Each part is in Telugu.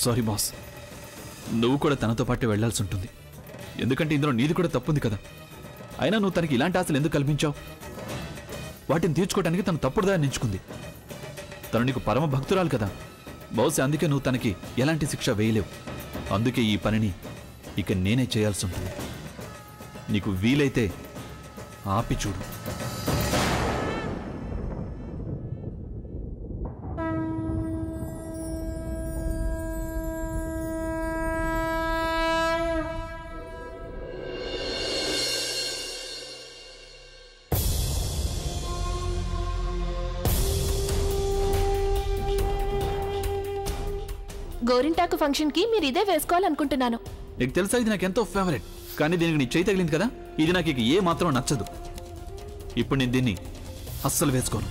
సారీ బాస్, నువ్వు కూడా తనతో పాటు వెళ్లాల్సి ఉంటుంది. ఎందుకంటే ఇందులో నీది కూడా తప్పుంది కదా. అయినా నువ్వు తనకి ఇలాంటి ఆశలు ఎందుకు కల్పించావు? వాటిని తీర్చుకోవడానికి తను తప్పుడు దాన్ని ఎంచుకుంది. తను నీకు పరమ భక్తురాలు కదా. బహుశా అందుకే నువ్వు తనకి ఎలాంటి శిక్ష వేయలేవు. అందుకే ఈ పనిని ఇక నేనే చేయాల్సి ఉంటుంది. నీకు వీలైతే ఆపి చూడు. గోరింటాకు ఫంక్షన్ కి మీరు ఇదే వేసుకోవాలనుకుంటున్నాను. నీకు తెలుసా ఇది నాకు ఎంతో ఫేవరెట్. కానీ దీనికి నీ చేయి తగిలింది కదా, ఇది నాకు ఇక ఏ మాత్రం నచ్చదు. ఇప్పుడు నేను దీన్ని అస్సలు వేసుకోను.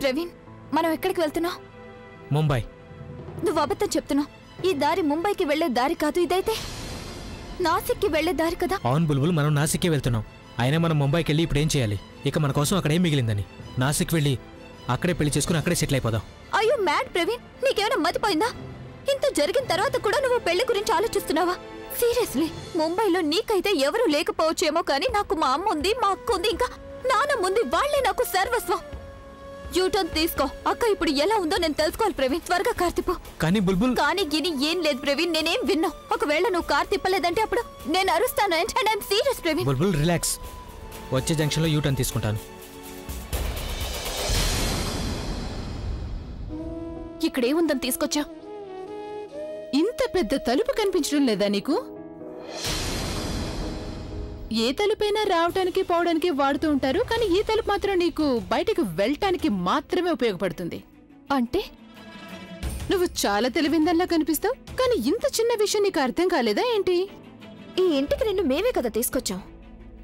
ప్రవీణ్, మనం ఎక్కడికి వెళ్తున్నావు? ముంబై. నువ్వు అబద్ధం చెప్తున్నావు. ఈ దారి ముంబైకి వెళ్లే దారి కాదు. ఇదైతే నాసిక్కి వెళ్లే దారి కదా. అవును బుల్బుల్, మనం నాసిక్కే వెళ్తున్నాం. అయినా మనం ముంబైకి వెళ్ళి ఇప్పుడు ఏం చేయాలి? ఇక మన కోసం అక్కడ ఏం మిగిలిందని? నాసిక్ వెళ్ళి అక్కడే పెళ్లి చేసుకుని అక్కడే సెటిల్ అయిపోదాం. అయ్యో మ్యాడ్ ప్రవీణ్, నీకేమైనా మతిపోయిందా? ఇంత జరిగిన తర్వాత కూడా నువ్వు పెళ్లి గురించి ఆలోచిస్తున్నావా? సీరియస్లీ, ముంబైలో నీకైతే ఎవరూ లేకపోవచ్చేమో, కానీ నాకు మా అమ్మ ఉంది, మా అక్క ఉంది, ఇంకా నాన్న ఉంది. వాళ్లే నాకు సర్వస్వం. యూటర్న్ తీసుకో. అక్క ఇప్పుడు ఎలా ఉందో నేను తెలుసుకోవాలి ప్రవీణ్. త్వరగా కార్ తిప్పు. కానీ బుల్బుల్, కానీ గిని ఏం లేదు ప్రవీణ్. నేనేం విన్నా. ఒకవేళ నువ్వు కార్ తిప్పలేదంటే అప్పుడు నేను అరుస్తాను. And I'm serious Praveen. Bulbul relax. వచ్చే జంక్షన్ లో యూటర్న్ తీసుకుంటాను. ఇక్కడేముందని తీసుకొచ్చా? ఇంత పెద్ద తలుపు కనిపించడం లేదా నీకు? ఏ తలుపైనా రావటానికి పోవడానికి వాడుతూ ఉంటారు, కానీ ఈ తలుపు మాత్రం నీకు బయటకు వెళ్ళటానికి మాత్రమే ఉపయోగపడుతుంది. అంటే నువ్వు చాలా తెలివిందల్లా కనిపిస్తావు, కానీ ఇంత చిన్న విషయం నీకు అర్థం కాలేదా ఏంటి? ఈ ఇంటికి నిన్ను మేమే కదా తీసుకొచ్చాం.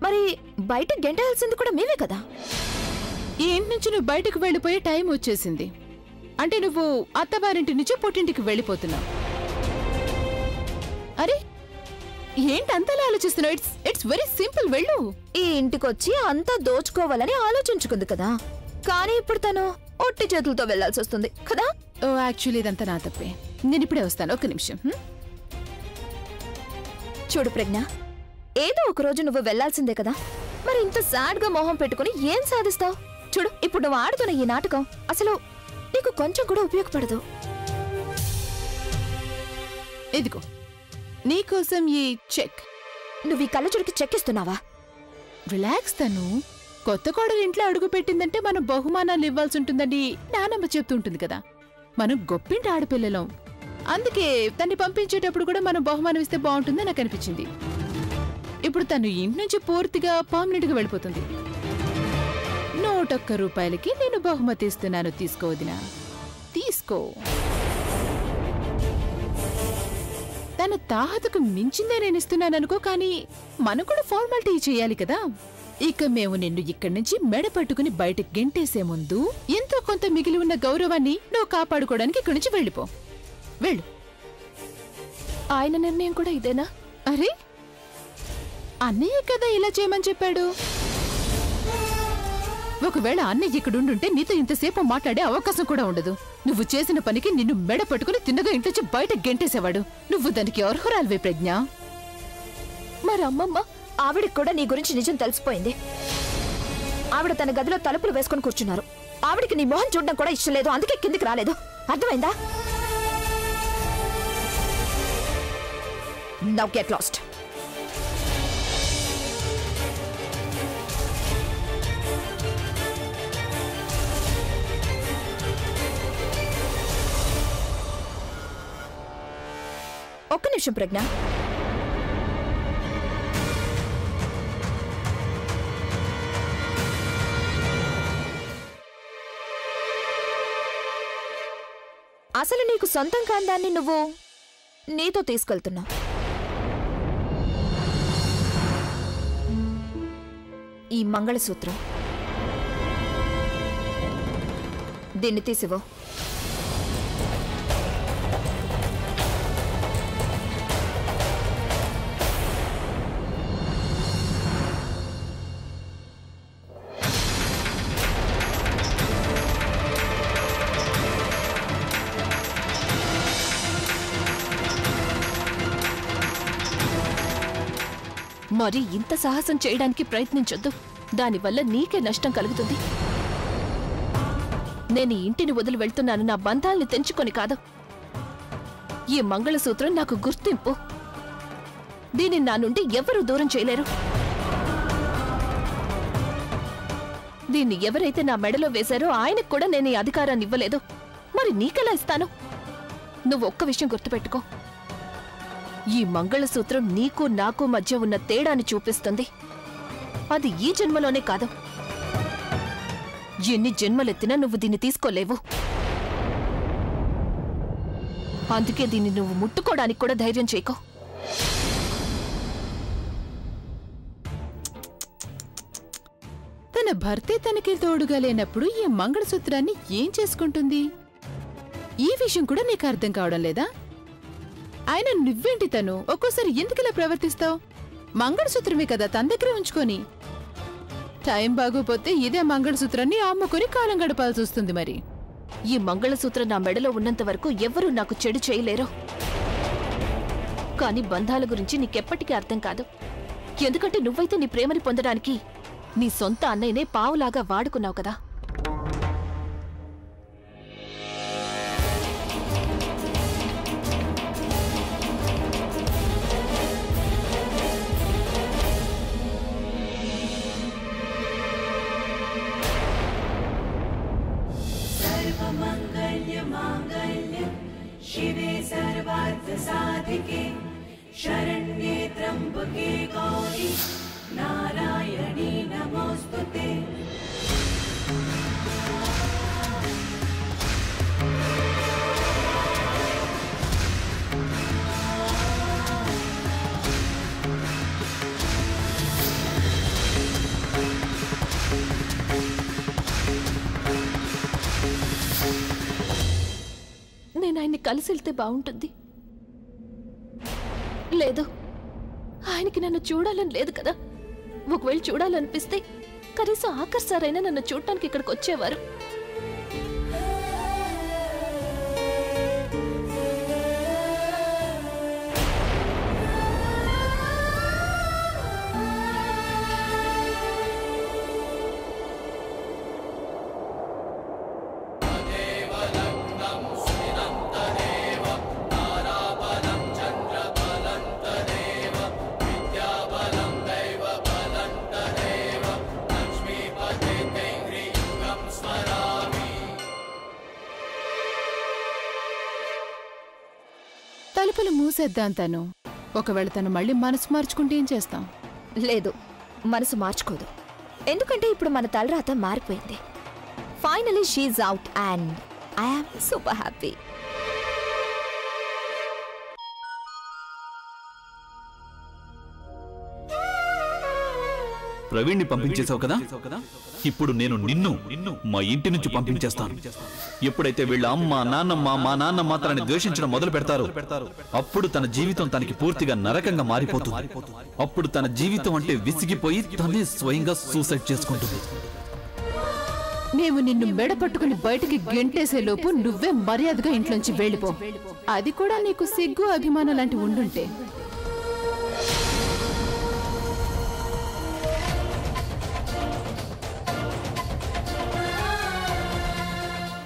మరి బయట గెంటాల్సింది కూడా మేమే కదా. ఈ ఇంటి నుంచి నువ్వు బయటకు వెళ్ళిపోయే టైం వచ్చేసింది. అంటే నువ్వు అత్తవారింటి నుంచి పుట్టింటికి వెళ్ళిపోతున్నావు. అరే ఏంటి అంతలా ఆలోచిస్తున్నావు? It's very simple. వెళ్ళు. ఈ ఇంటికొచ్చి అంతా దోచుకోవాలని ఆలోచించుకుంది కదా, కానీ ఇప్పుడు తను ఒట్టి చేతులతో వెళ్లాల్సి వస్తుంది కదా. ఓ యాక్చువల్లీ ఇదంతా నా తప్పే. నేను ఇప్పుడే వస్తాను, ఒక్క నిమిషం. చూడు ప్రజ్ఞ, ఏదో ఒక రోజు నువ్వు వెళ్లాల్సిందే కదా. మరి ఇంత సాడ్ గా మొహం పెట్టుకుని ఏం సాధిస్తావు? చూడు, ఇప్పుడు నువ్వు ఆడుతున్న ఈ నాటకం అసలు నీకు కొంచెం కూడా ఉపయోగపడదు. ఇదిగో నీకోసం ఈ చెక్. నువ్వు ఈ కళ్ళజోడికి చెక్ ఇస్తున్నావా? రిలాక్స్. తను కొత్త కోడలు ఇంట్లో అడుగు పెట్టిందంటే మనం బహుమానాలు ఇవ్వాల్సి ఉంటుందని నానమ్మ చెప్తుంటుంది కదా. మనం గొప్పింటి ఆడపిల్లలం, అందుకే తన్ని పంపించేటప్పుడు కూడా మనం బహుమానం ఇస్తే బాగుంటుందని నాకు అనిపించింది. ఇప్పుడు తను ఇంటి నుంచి పూర్తిగా పర్మనెంట్ గా వెళ్ళిపోతుంది. 101 రూపాయలకి నేను బహుమతి ఇస్తున్నాను. తీసుకో వదినా, తీసుకో. తన తాహతకు మించిందే నేను ఇస్తున్నాననుకో, కానీ మనం కూడా ఫార్మాలిటీ చేయాలి కదా. ఇక మేము నిన్ను ఇక్కడి నుంచి మెడ పట్టుకుని బయటకు గెంటేసే ముందు ఎంతో కొంత మిగిలి ఉన్న గౌరవాన్ని నువ్వు కాపాడుకోవడానికి ఇక్కడి నుంచి వెళ్ళిపో. వెళ్ళు. ఆయన నిర్ణయం కూడా ఇదేనా? అరే అన్నయ్య కదా ఇలా చేయమని చెప్పాడు. ఒకవేళ అన్నయ్య ఇక్కడుండుంటే నీతో ఇంతసేపు మాట్లాడే అవకాశం కూడా ఉండదు. నువ్వు చేసిన పనికి నిన్ను మెడ పట్టుకుని తిన్నగా ఇంట్లోంచి బయట గెంటేసేవాడు. నువ్వు దానికి అర్హురాలివే ప్రజ్ఞ. మరి అమ్మమ్మ, ఆవిడకి కూడా నీ గురించి నిజం తెలిసిపోయింది. ఆవిడ తన గదిలో తలుపులు వేసుకుని కూర్చున్నారు. ఆవిడికి నీ మొహం చూడడం కూడా ఇష్టం లేదు, అందుకే కిందికి రాలేదు. అర్థమైందా? Now get lost. ఒక్క నిమిషం ప్రజ్ఞ. అసలు నీకు సొంతం కాని దాన్ని నువ్వు నీతో తీసుకెళ్తున్నావు. ఈ మంగళసూత్రం దీన్ని తీసివో. మరి ఇంత సాహసం చేయడానికి ప్రయత్నించొద్దు. దానివల్ల నీకే నష్టం కలుగుతుంది. నేను ఈ ఇంటిని వదిలి వెళ్తున్నాను నా బంధాల్ని తెంచుకొని కాదు. ఈ మంగళసూత్రం నాకు గుర్తింపు. దీన్ని నా నుండి ఎవరూ దూరం చేయలేరు. దీన్ని ఎవరైతే నా మెడలో వేశారో ఆయనకు కూడా నేను ఈ అధికారాన్ని ఇవ్వలేదు. మరి నీకెలా ఇస్తాను? నువ్వు ఒక్క విషయం గుర్తుపెట్టుకో. ఈ మంగళసూత్రం నీకు నాకు మధ్య ఉన్న తేడాని చూపిస్తుంది. అది ఈ జన్మలోనే కాదు, ఎన్ని జన్మలెత్తినా నువ్వు దీన్ని తీసుకోలేవు. అందుకే దీన్ని నువ్వు ముట్టుకోవడానికి కూడా ధైర్యం చేయకో. తన భర్తే తనకి తోడుగా లేనప్పుడు ఈ మంగళసూత్రాన్ని ఏం చేసుకుంటుంది? ఈ విషయం కూడా నీకు అర్థం కావడం లేదా? ఆయన నువ్వేంటి తను ఒక్కోసారి ఎందుకిలా ప్రవర్తిస్తావు? మంగళసూత్రమే కదా తన దగ్గరే ఉంచుకొని. టైం బాగోపోతే ఇదే మంగళసూత్రాన్ని అమ్ముకొని కాలం గడపాల్సి వస్తుంది. మరి ఈ మంగళసూత్రం నా మెడలో ఉన్నంత వరకు ఎవరూ నాకు చెడు చేయలేరు. కానీ బంధాల గురించి నీకెప్పటికీ అర్థం కాదు. ఎందుకంటే నువ్వైతే నీ ప్రేమని పొందడానికి నీ సొంత అన్నయ్యనే పావులాగా వాడుకున్నావు కదా. शिवे सर्वार्थसाधिके शरण्ये त्र्यम्बके गौरी नारायणी नमोस्तुते। నేను ఆయన్ని కలిసి వెళ్తే బాగుంటుంది. లేదు, ఆయనకి నన్ను చూడాలని లేదు కదా. ఒకవేళ చూడాలనిపిస్తే కనీసం ఆఖరిసారైనా నన్ను చూడటానికి ఇక్కడికి వచ్చేవారు. తలుపులు మూసేద్దాం. తను ఒకవేళ తను మళ్ళీ మనసు మార్చుకుంటే ఏం చేస్తాం? లేదు, మనసు మార్చుకోదు. ఎందుకంటే ఇప్పుడు మన తలరాత మారిపోయింది. Finally she's out and I am super happy. ప్రవీణ్ని పంపించేశావు కదా, ఇప్పుడు నేను నిన్ను మా ఇంటి నుంచి పంపించేస్తాను. ఎప్పుడైతే వీళ్ళ అమ్మ నాన్నమ్మ మా నాన్న మాత్రాన్ని ద్వేషించడం మొదలు పెడతారు, అప్పుడు తన జీవితం తనకి పూర్తిగా నరకంగా మారిపోతుంది. అప్పుడు తన జీవితం అంటే విసిగిపోయి తనే స్వయంగా సూసైడ్ చేసుకుంటుంది. మేము నిన్ను మెడ పట్టుకుని బయటికి గెంటేసే లోపు నువ్వే మర్యాదగా ఇంట్లోంచి వెళ్ళిపో. అది కూడా నీకు సిగ్గు అభిమానం లాంటి ఉండుంటే.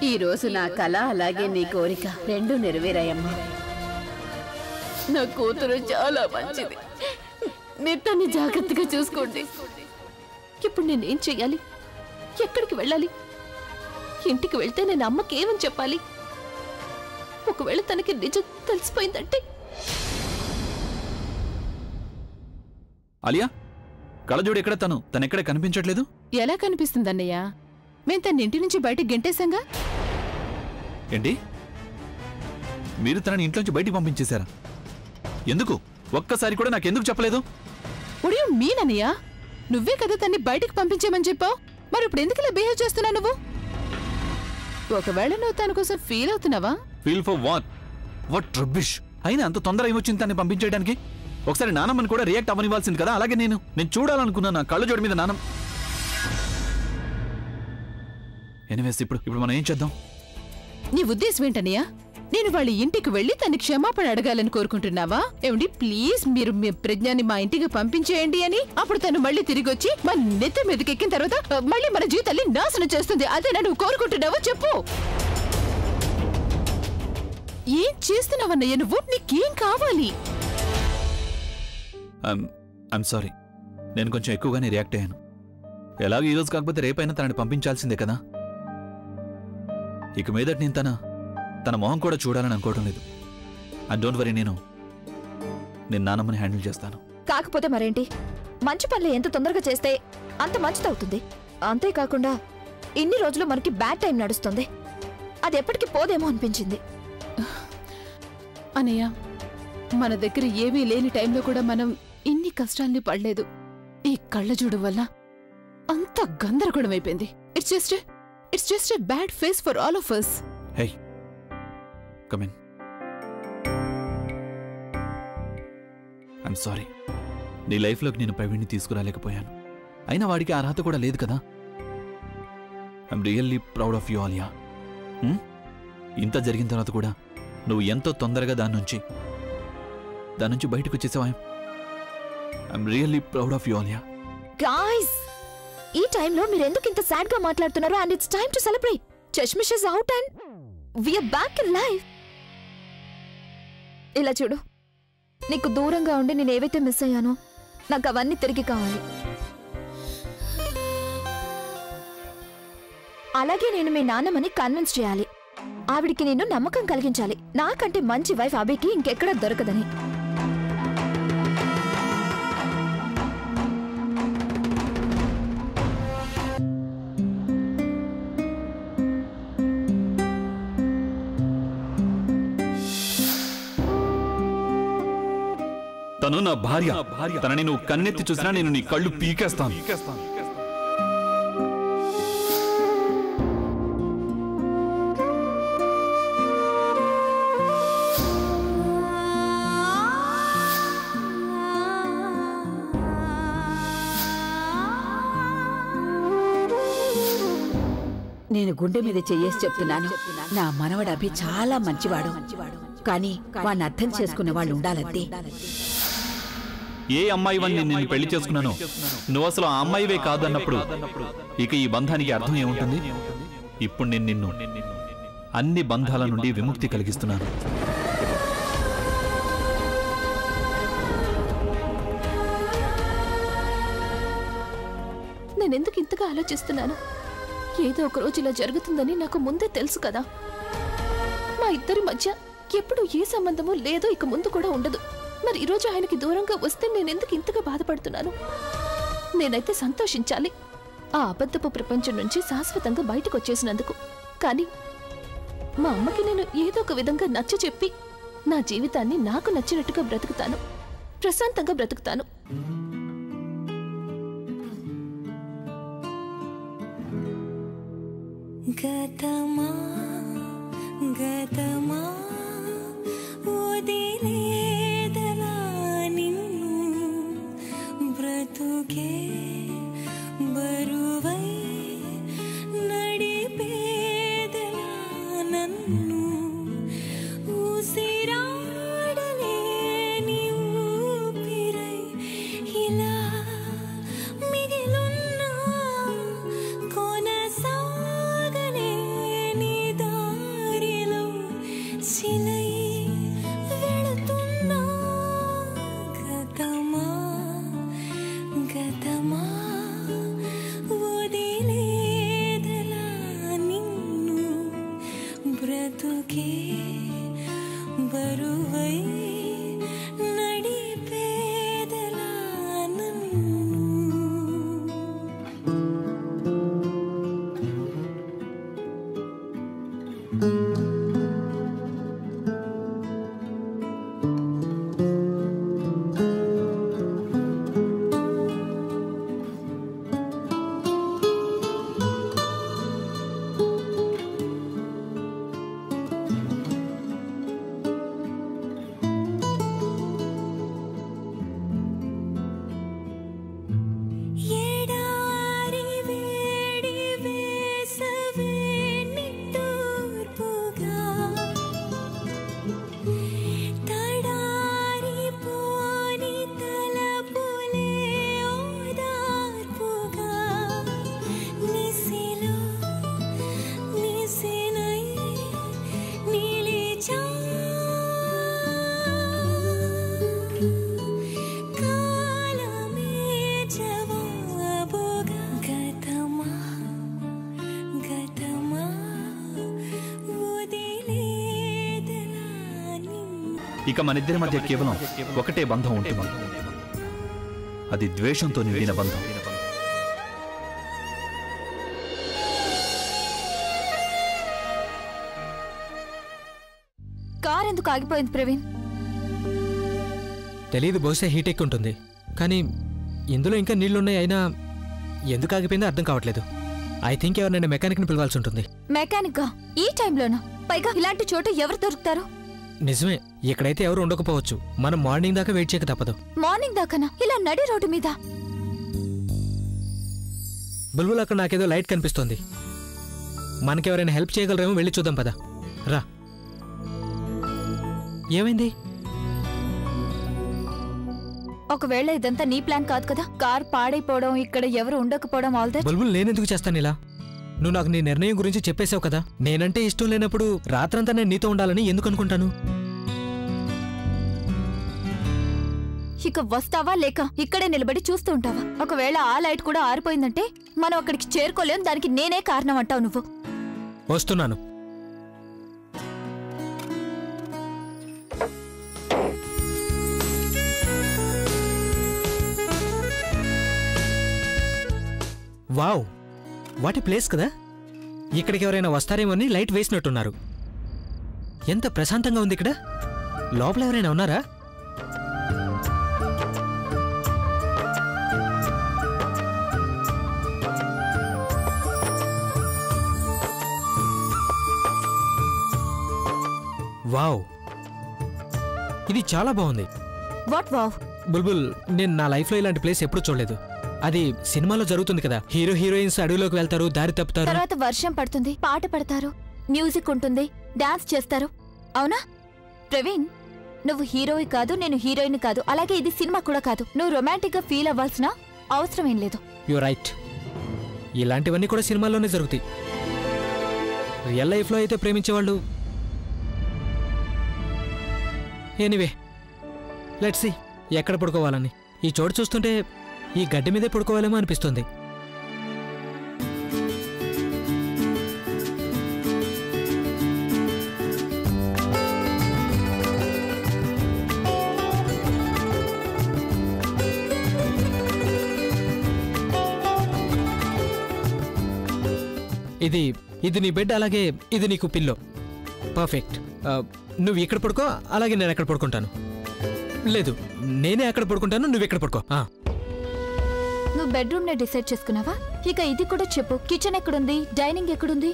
ఈ రోజు నా కళ అలాగే నీ కోరిక రెండు నెరవేరాయమ్మా. నా కూతురు చాలా మంచిది. మీరు తన్ని జాగ్రత్తగా చూసుకోండి. ఇప్పుడు నేనేం చెయ్యాలి? ఎక్కడికి వెళ్ళాలి? ఇంటికి వెళ్తే నేను అమ్మకి ఏమని చెప్పాలి? ఒకవేళ తనకి నిజం తెలిసిపోయిందంటే అలియా కళ్ళజోడు ఎక్కడ? తనెక్కడ కనిపించట్లేదు. ఎలా కనిపిస్తుందన్నయ్య? మేం తన ఇంటి నుంచి బయటికి గెంటేశాంగా. ఏంటి, మీరు తనని ఇంట్లోంచి బయటికి పంపించేశారా? ఎందుకు? ఒక్కసారి కూడా నాకెందుకు చెప్పలేదు? ఉడియో మీనన్నయ్య, నువ్వే కదా తన్ని బయటికి పంపించేమని చెప్పావు. మరి ఇప్పుడు ఎందుకు ఇలా బిహేవ్ చేస్తున్నావు నువ్వు? ఒకవేళ నువ్వు తన కోసం ఫీల్ అవుతున్నావా? Feel for what rubbish. అయినా అంత తొందర ఏమొచ్చింది తన్ని పంపించేయడానికి? ఒకసారి నానమ్మని కూడా రియాక్ట్ అవ్వనివ్వాల్సింది కదా. అలాగే నేను చూడాలనుకున్నా నా కళ్ళజోడి మీద నానమ్మ. ఎనీవేస్, ఇప్పుడు మనం ఏం చేద్దాం? నీ ఉద్దేశం ఏంటన్నయ్య? నేను వాళ్ళ ఇంటికి వెళ్లి తన్ని క్షమాపణ అడగాలని కోరుకుంటున్నావా? ఏమండి, ప్లీజ్ మీరు మీ ప్రజ్ఞాన్ని మా ఇంటికి పంపించేయండి అని. అప్పుడు తను మళ్ళీ తిరిగి వచ్చి మన నెత్తి మీదకి ఎక్కిన తర్వాత మళ్ళీ మన జీవితాన్ని నాశనం చేస్తుంది. అదేనా నువ్వు కోరుకుంటున్నావో చెప్పు. ఏం చేస్తున్నావన్నయ్య నువ్వు? నీకేం కావాలి? ఐఎమ్ సారీ, నేను కొంచెం ఎక్కువగానే రియాక్ట్ అయ్యాను. ఎలాగో ఈరోజు కాకపోతే రేపైనా తనని పంపించాల్సిందే కదా. ఇక మీదట నేను తన మొహం కూడా చూడాలని అనుకోవటం లేదు. అండ్ డోంట్ వరీ, నేను నానమ్మని హ్యాండిల్ చేస్తాను. కాకపోతే మరేంటి, మంచి పనులు ఎంత తొందరగా చేస్తే అంత మంచిదవుతుంది. అంతేకాకుండా ఇన్ని రోజులు మనకి బ్యాడ్ టైం నడుస్తుంది, అది ఎప్పటికీ పోదేమో అనిపించింది. అనయ్య, మన దగ్గర ఏమీ లేని టైంలో కూడా మనం ఇన్ని కష్టాల్ని పడలేదు. ఈ కళ్ళజోడు వల్ల అంత గందరగోళం అయిపోయింది. It's just a bad phase for all of us. Hey, come in. I'm sorry, నీ లైఫ్లోకి నేను ప్రవీణ్ని తీసుకురాలేకపోయాను. అయినా వాడికి అర్హత కూడా లేదు కదా. I'm really proud of you Alia. ఇంత జరిగిన తర్వాత కూడా నువ్వు ఎంతో తొందరగా దాని నుంచి బయటకు వచ్చేసావా? I'm really proud of you Aliya. Guys, ఈ టైంలో మీరు ఎందుకు ఇంత సాడ్ గా మాట్లాడుతున్నారు? And it's time to celebrate. Chashmish is out and we are back in life. ఇలా చూడు, నీకు దూరంగా ఉండి నేను ఏవైతే మిస్ అయ్యానో నాకు అవన్నీ తిరిగి కావాలి. అలాగే నేను మీ నాన్నమ్మని కన్విన్స్ చేయాలి. ఆవిడికి నేను నమ్మకం కలిగించాలి, నాకంటే మంచి వైఫ్ అభికి ఇంకెక్కడా దొరకదని. తను నా భార్య. తనని నువ్వు కన్నెత్తి చూసినా నేను నీ కళ్ళు పీకేస్తాను. నేను గుండె మీద చెయ్యేసి చెప్తున్నాను, నా మనవడు అభి చాలా మంచివాడు. కానీ వాణ్ణి అర్థం చేసుకునే వాళ్ళు ఉండాలంతే. ఏ అమ్మాయి వని నేను పెళ్లి చేసుకున్నాను, నువ్వు అసలు ఆ అమ్మాయివే కాదన్నప్పుడు ఇక ఈ బంధానికి అర్థం ఏముంటుంది? ఇప్పుడు నేను నిన్ను అన్ని బంధాల నుండి విముక్తి కలిగిస్తున్నాను. నేనెందుకు ఇంతగా ఆలోచిస్తున్నాను? ఏదో ఒక రోజు ఇలా జరుగుతుందని నాకు ముందే తెలుసు కదా. మా ఇద్దరి మధ్య ఎప్పుడు ఏ సంబంధమూ లేదో, ఇక ముందు కూడా ఉండదు. మరి ఈరోజు ఆయనకి దూరంగా వస్తే నేనెందుకు ఇంతగా బాధపడుతున్నాను? నేనైతే సంతోషించాలి, ఆ అబద్ధపు ప్రపంచం నుంచి శాశ్వతంగా బయటకు వచ్చేసినందుకు. కానీ మా అమ్మకి నేను ఏదో ఒక విధంగా నచ్చ చెప్పి నా జీవితాన్ని నాకు నచ్చినట్టుగా బ్రతుకుతాను, ప్రశాంతంగా బ్రతుకుతాను. గతమా గతమా వదిలేదలా నిన్ను, బ్రతుకే బరువై నడిపేదలా నన్ను, ఊసిరాడలేని ఊపిరై ఇలా మిగిలున్నా, కొనసాగలేని దారిలో చిలై వెళుతున్నా. గతమా గతమా వదిలేదలా నిన్ను, బ్రతుకే బరువై నడిపేదలా నన్ను. ఇక మన ఇద్దరి మధ్య కేవలం ఒకటే బంధం ఉంటుంది, అది ద్వేషంతో నిండిన బంధం. కార్ ఎందుకు ఆగిపోయింది ప్రవీణ్? తెలీదు, బహుశా హీట్ ఎక్కువ ఉంటుంది. కానీ ఇందులో ఇంకా నీళ్లున్నాయి, అయినా ఎందుకు ఆగిపోయిందో అర్థం కావట్లేదు. ఐ థింక్ ఎవరినైనా మెకానిక్ని పిలవాల్సి ఉంటుంది. మెకానిక్గా ఈ టైంలోనా? పైగా ఇలాంటి చోట ఎవరు దొరుకుతారు? నిజమే, ఇక్కడైతే ఎవరు ఉండకపోవచ్చు. మనం మార్నింగ్ దాకా వెయిట్ చేయక తప్పదు. మార్నింగ్ దాకానా? ఇలా నడి రోడ్డు మీద? బుల్బుల్, అక్కడ నాకేదో లైట్ కనిపిస్తోంది. మనకెవరైనా హెల్ప్ చేయగలరేమో, వెళ్ళి చూద్దాం పదా. రా. ఏమైంది? ఒకవేళ ఇదంతా నీ ప్లాన్ కాదు కదా? కార్ పాడైపోవడం, ఇక్కడ ఎవరు ఉండకపోవడం, ఆల్ దట్. బుల్బుల్, నేనెందుకు చేస్తాను ఇలా? నువ్వు నాకు నీ నిర్ణయం గురించి చెప్పేశావు కదా. నేనంటే ఇష్టం లేనప్పుడు రాత్రంతా నేను నీతో ఉండాలని ఎందుకు అనుకుంటాను? ఇక వస్తావా లేక ఇక్కడే నిలబడి చూస్తూ ఉంటావా? ఒకవేళ ఆ లైట్ కూడా ఆరిపోయిందంటే మనం అక్కడికి చేరుకోలేం. దానికి నేనే కారణం అంటావు నువ్వు. వస్తున్నాను. వావ్, వాటి ప్లేస్ కదా. ఇక్కడికి ఎవరైనా వస్తారేమో అని లైట్ వేసినట్టున్నారు. ఎంత ప్రశాంతంగా ఉంది ఇక్కడ. లోపల ఎవరైనా ఉన్నారా? వావ్, ఇది చాలా బాగుంది. What wow? బుల్బుల్, నేను నా లైఫ్లో ఇలాంటి ప్లేస్ ఎప్పుడు చూడలేదు. అది సినిమాలో జరుగుతుంది కదా, హీరో హీరోయిన్స్ అడవిలోకి వెళ్తారు, దారి తప్పుతారు, తర్వాత వర్షం పడుతుంది, పాట పడతారు, మ్యూజిక్ ఉంటుంది, డాన్స్ చేస్తారు. అవునా ప్రవీణ్? నువ్వు హీరోయి కాదు, నేను హీరోయిన్ కాదు, అలాగే ఇది సినిమా కూడా కాదు. నువ్వు రొమాంటిక్ గా ఫీల్ అవ్వాల్సిన అవసరం ఏం లేదు. You right. ఇలాంటివన్నీ కూడా సినిమాల్లోనే జరుగుతాయి. రియల్ లైఫ్లో అయితే ప్రేమించేవాళ్ళు. ఎనీవే, లెట్స్ సీ ఎక్కడ పడుకోవాలని. ఈ చోటు చూస్తుంటే ఈ గడ్డి మీదే పడుకోవాలేమో అనిపిస్తుంది. ఇది నీ బెడ్, అలాగే ఇది నీకు పిల్లో. పర్ఫెక్ట్. నువ్వు ఇక్కడ పడుకో, అలాగే నేను అక్కడ పడుకుంటాను. లేదు, నేనే అక్కడ పడుకుంటాను, నువ్వు ఇక్కడ పడుకో. నువ్వు బెడ్రూమ్ నే డిసైడ్ చేసుకున్నావా? ఇక ఇది కూడా చెప్పు, కిచెన్ ఎక్కడుంది, డైనింగ్ ఎక్కడుంది?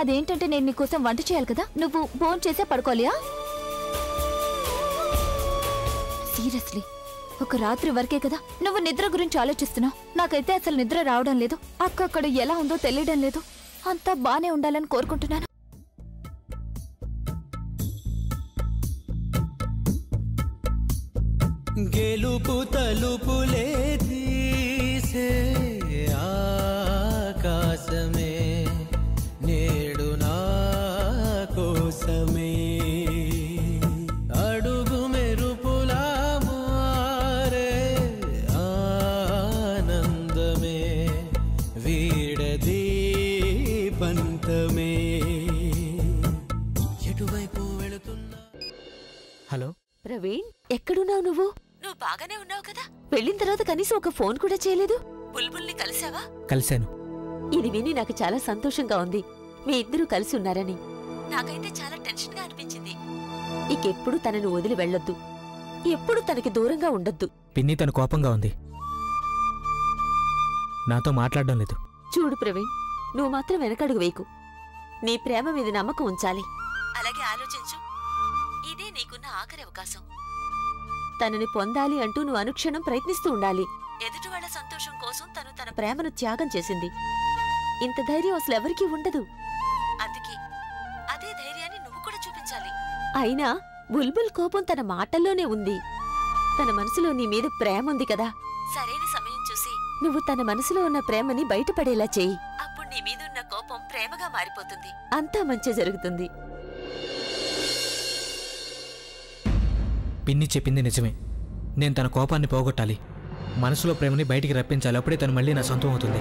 అదేంటంటే నేను నీకోసం వంట చేయాలి కదా, నువ్వు భోజనం చేసే పడుకోవాలియా? సీరియస్లీ, ఒక రాత్రి వరకే కదా నువ్వు నిద్ర గురించి ఆలోచిస్తున్నావు. నాకైతే అసలు నిద్ర రావడం లేదు. అక్క అక్కడ ఎలా ఉందో తెలియడం లేదు. అంతా బానే ఉండాలని కోరుకుంటున్నాను. గెలుపు తలుపులే తీసే ఆకాశమే నేడు నా కోసమే, అడుగు మెరుపులా మారే ఆనందమే, వీడది పంతమే, ఎటువైపు వెళుతున్నా. హలో ప్రవీణ్, ఎక్కడున్నావు నువ్వు? నువ్వు బాగానే ఉన్నావు కదా? వెళ్ళిన తర్వాత కనీసం ఒక ఫోన్ కూడా చేయలేదు. బుల్బుల్ని కలిసావా? కలిశాను. ఇది విని నాకు చాలా సంతోషంగా ఉంది, మీ ఇద్దరూ కలిసి ఉన్నారని. నాకైతే చాలా టెన్షన్ గా అనిపించింది. ఇకెప్పుడు తనను వదిలి వెళ్ళొద్దు, ఎప్పుడు తనకి దూరంగా ఉండొద్దు. పిన్ని తన కోపంగా ఉంది, నాతో మాట్లాడడం లేదు. చూడు ప్రవీణ్, నువ్వు మాత్రం వెనకడుగు వేయకు. నీ ప్రేమ మీద నమ్మకం ఉంచాలి. అలాగే ఆలోచించు, ఇదే నీకున్న ఆఖరి అవకాశం. తనని పొందాలి అంటూ నువ్వు అనుక్షణం ప్రయత్నిస్తూ ఉండాలి. ఎదుటి వాళ్ళ సంతోషం కోసం తను తన ప్రేమను త్యాగం చేసింది. ఇంత ధైర్యం అసలు ఎవరికీ ఉండదు. అందుకే అదే ధైర్యాన్ని నువ్వు కూడా చూపించాలి. అయినా బుల్బుల్ కోపం తన మాటల్లోనే ఉంది. తన మనసులో నీ మీద ప్రేమ ఉంది కదా. సరైన సమయం చూసి నువ్వు తన మనసులో ఉన్న ప్రేమని బయటపడేలా చెయ్యి. అప్పుడు నీ మీదున్న కోపం ప్రేమగా మారిపోతుంది. అంతా మంచి జరుగుతుంది. పిన్ని చెప్పింది నిజమే. నేను తన కోపాన్ని పోగొట్టాలి, మనసులో ప్రేమని బయటికి రప్పించాలి. అప్పుడే తను మళ్ళీ నా సొంతం అవుతుంది.